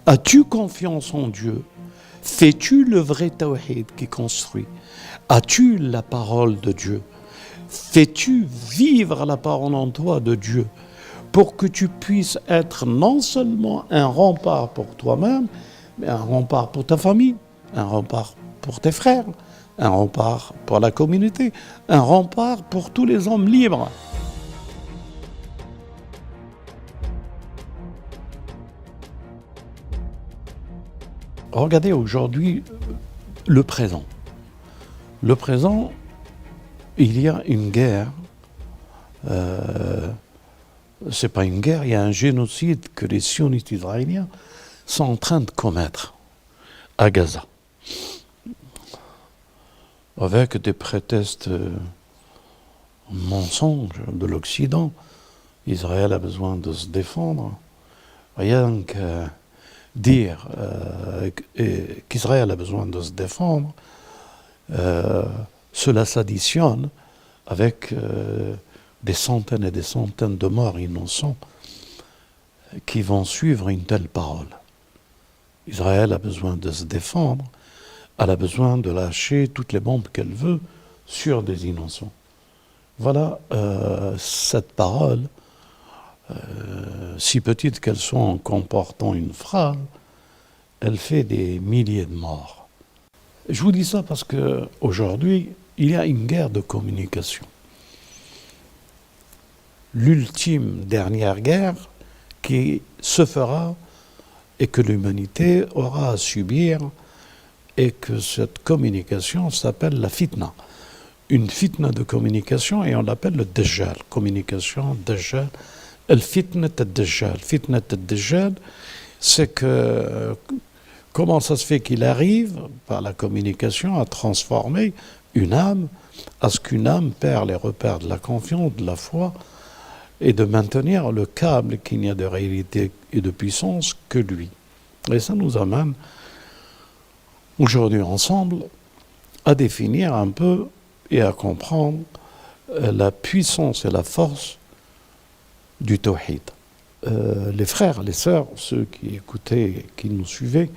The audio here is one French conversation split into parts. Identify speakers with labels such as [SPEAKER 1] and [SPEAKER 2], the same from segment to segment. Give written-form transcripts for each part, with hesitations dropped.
[SPEAKER 1] As-tu confiance en Dieu? Fais-tu le vrai tawhid qui construit? As-tu la parole de Dieu? Fais-tu vivre la parole en toi de Dieu pour que tu puisses être non seulement un rempart pour toi-même, mais un rempart pour ta famille, un rempart pour tes frères, un rempart pour la communauté, un rempart pour tous les hommes libres. Regardez aujourd'hui le présent. Le présent, il y a une guerre. C'est pas une guerre, il y a un génocide que les sionistes israéliens sont en train de commettre à Gaza. Avec des prétextes mensonges de l'Occident. Israël a besoin de se défendre. Rien que dire qu'Israël a besoin de se défendre, cela s'additionne avec des centaines et des centaines de morts innocents qui vont suivre une telle parole. Israël a besoin de se défendre, elle a besoin de lâcher toutes les bombes qu'elle veut sur des innocents. Voilà cette parole, si petite qu'elle soit en comportant une phrase, elle fait des milliers de morts. Je vous dis ça parce qu'aujourd'hui, il y a une guerre de communication. L'ultime dernière guerre qui se fera et que l'humanité aura à subir, et que cette communication s'appelle la fitna. Une fitna de communication, et on l'appelle le Dajjal. Communication, Dajjal. Al-fitnat al-Dajjal. Fitnat al-Dajjal, c'est que comment ça se fait qu'il arrive, par la communication, à transformer une âme, à ce qu'une âme perd les repères de la confiance, de la foi, et de maintenir le câble qu'il n'y a de réalité et de puissance que lui. Et ça nous amène aujourd'hui ensemble à définir un peu et à comprendre la puissance et la force du tawhid. Les frères, les sœurs, ceux qui écoutaient, qui nous suivaient,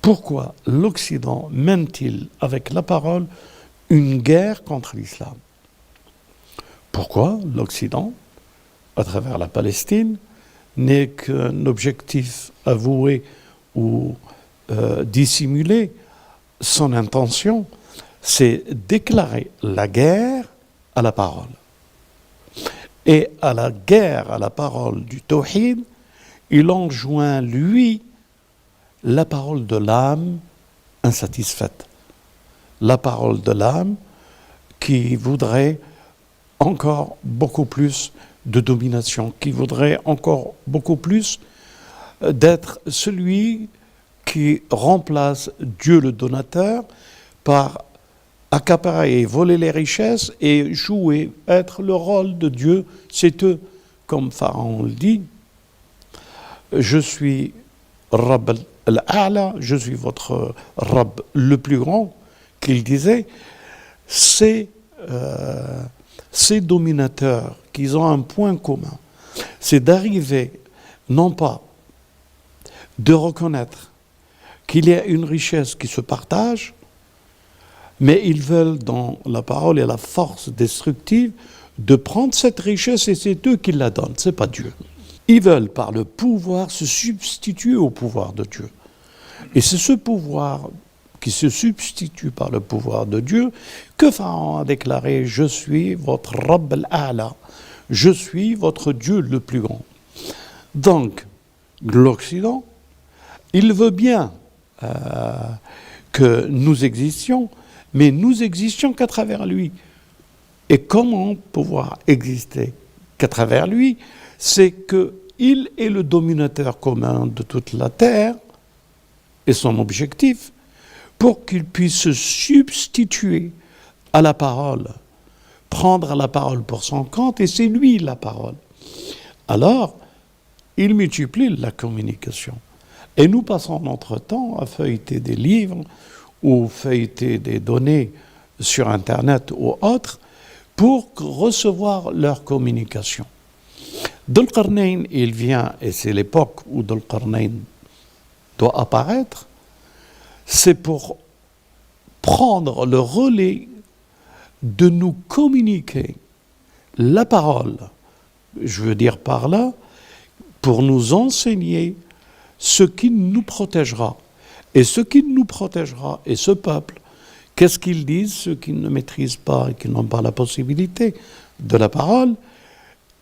[SPEAKER 1] pourquoi l'Occident mène-t-il avec la parole une guerre contre l'islam? Pourquoi l'Occident, à travers la Palestine, n'est qu'un objectif avoué ou dissimuler son intention, c'est déclarer la guerre à la parole. Et à la guerre à la parole du tawhid, il enjoint, lui, la parole de l'âme insatisfaite. La parole de l'âme qui voudrait encore beaucoup plus de domination, qui voudrait encore beaucoup plus d'être celui qui remplace Dieu le donateur par accaparer et voler les richesses et jouer, être le rôle de Dieu. C'est eux, comme Pharaon le dit, je suis Rabb al-A'la, je suis votre Rabb le plus grand, qu'il disait. Ces dominateurs qui ont un point commun, c'est d'arriver, non pas de reconnaître qu'il y a une richesse qui se partage, mais ils veulent, dans la parole et la force destructive, de prendre cette richesse et c'est eux qui la donnent, c'est pas Dieu. Ils veulent, par le pouvoir, se substituer au pouvoir de Dieu. Et c'est ce pouvoir qui se substitue par le pouvoir de Dieu que Pharaon a déclaré « Je suis votre Rabb al-A'la, je suis votre Dieu le plus grand ». Donc, l'Occident, il veut bien que nous existions, mais nous existions qu'à travers lui. Et comment pouvoir exister qu'à travers lui? C'est qu'il est le dominateur commun de toute la terre, et son objectif, pour qu'il puisse se substituer à la parole, prendre la parole pour son compte, et c'est lui la parole. Alors, il multiplie la communication. Et nous passons notre temps à feuilleter des livres ou feuilleter des données sur Internet ou autres pour recevoir leur communication. Dhul Qarnayn, il vient, et c'est l'époque où Dhul Qarnayn doit apparaître, c'est pour prendre le relais de nous communiquer la parole. Je veux dire par là, pour nous enseigner ce qui nous protégera. Et ce qui nous protégera, et ce peuple, qu'est-ce qu'ils disent, ceux qui ne maîtrisent pas et qui n'ont pas la possibilité de la parole?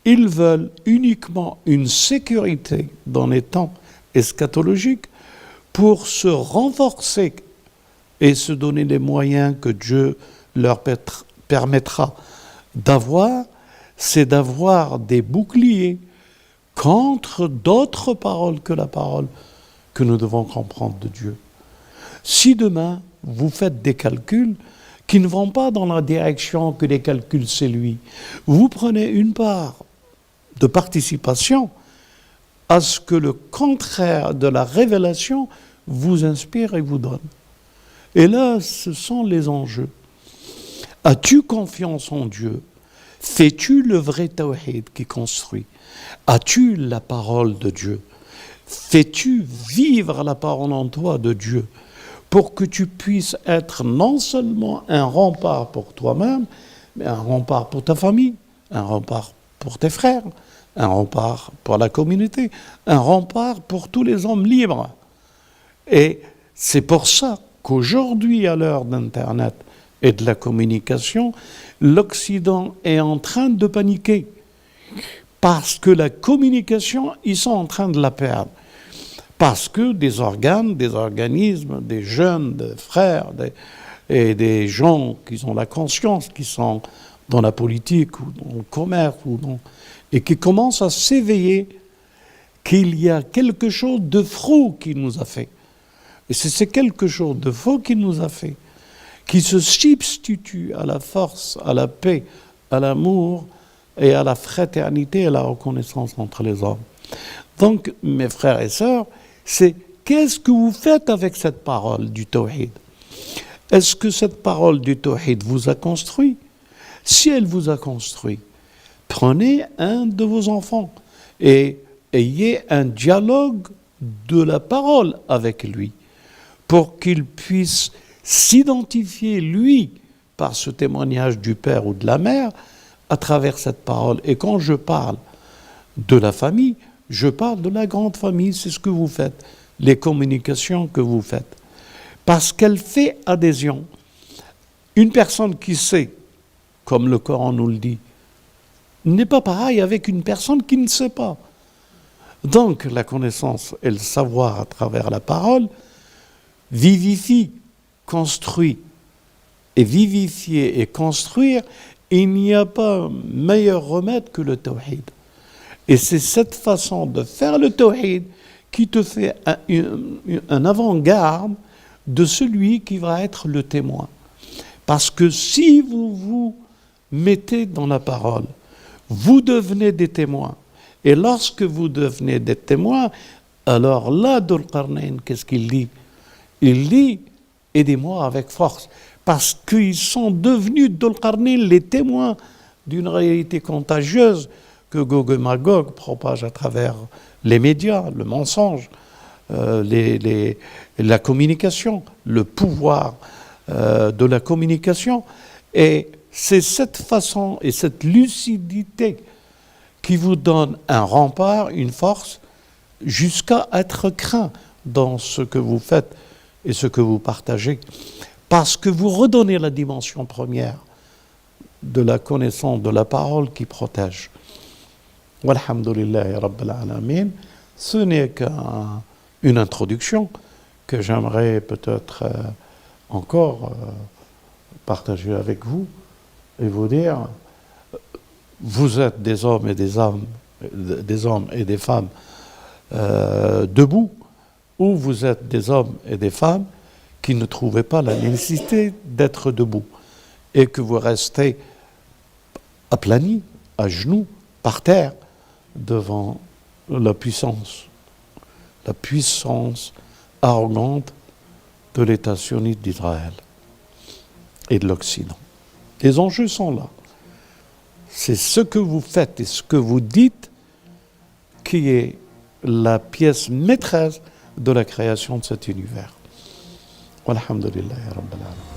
[SPEAKER 1] Ils veulent uniquement une sécurité dans les temps eschatologiques pour se renforcer et se donner les moyens que Dieu leur permettra d'avoir, c'est d'avoir des boucliers contre d'autres paroles que la parole que nous devons comprendre de Dieu. Si demain, vous faites des calculs qui ne vont pas dans la direction que les calculs c'est lui, vous prenez une part de participation à ce que le contraire de la révélation vous inspire et vous donne. Et là, ce sont les enjeux. As-tu confiance en Dieu? Fais-tu le vrai tawhid qui construit? As-tu la parole de Dieu? Fais-tu vivre la parole en toi de Dieu pour que tu puisses être non seulement un rempart pour toi-même, mais un rempart pour ta famille, un rempart pour tes frères, un rempart pour la communauté, un rempart pour tous les hommes libres. Et c'est pour ça qu'aujourd'hui, à l'heure d'Internet et de la communication, l'Occident est en train de paniquer. Parce que la communication, ils sont en train de la perdre. Parce que des organes, des organismes, des jeunes, des frères, et des gens qui ont la conscience, qui sont dans la politique ou dans le commerce, et qui commencent à s'éveiller qu'il y a quelque chose de faux qui nous a fait. Et c'est quelque chose de faux qui nous a fait, qui se substitue à la force, à la paix, à l'amour et à la fraternité et à la reconnaissance entre les hommes. Donc, mes frères et sœurs, c'est qu'est-ce que vous faites avec cette parole du tawhid? Est-ce que cette parole du tawhid vous a construit? Si elle vous a construit, prenez un de vos enfants et ayez un dialogue de la parole avec lui pour qu'il puisse s'identifier, lui, par ce témoignage du père ou de la mère, à travers cette parole. Et quand je parle de la famille, je parle de la grande famille, c'est ce que vous faites, les communications que vous faites. Parce qu'elle fait adhésion. Une personne qui sait, comme le Coran nous le dit, n'est pas pareil avec une personne qui ne sait pas. Donc, la connaissance et le savoir à travers la parole vivifie, construit. Et vivifier et construire, il n'y a pas meilleur remède que le tawhid. Et c'est cette façon de faire le tawhid qui te fait un avant-garde de celui qui va être le témoin. Parce que si vous vous mettez dans la parole, vous devenez des témoins. Et lorsque vous devenez des témoins, alors là, Dhul Qarnayn, qu'est-ce qu'il dit? Il dit, aidez-moi avec force. Parce qu'ils sont devenus, Dhul Qarnayn, les témoins d'une réalité contagieuse que Gog et Magog propagent à travers les médias, le mensonge, la communication, le pouvoir de la communication. Et c'est cette façon et cette lucidité qui vous donne un rempart, une force, jusqu'à être craint dans ce que vous faites et ce que vous partagez. Parce que vous redonnez la dimension première de la connaissance de la parole qui protège. Walhamdulillahi Rabbil Alamin. Ce n'est qu'une introduction que j'aimerais peut-être encore partager avec vous et vous dire, vous êtes des hommes et des hommes et des femmes debout, ou vous êtes des hommes et des femmes qui ne trouvaient pas la nécessité d'être debout et que vous restez aplanis, à genoux, par terre, devant la puissance arrogante de l'État sioniste d'Israël et de l'Occident. Les enjeux sont là. C'est ce que vous faites et ce que vous dites qui est la pièce maîtresse de la création de cet univers. Walhamdulillahi Rabbil Alamin.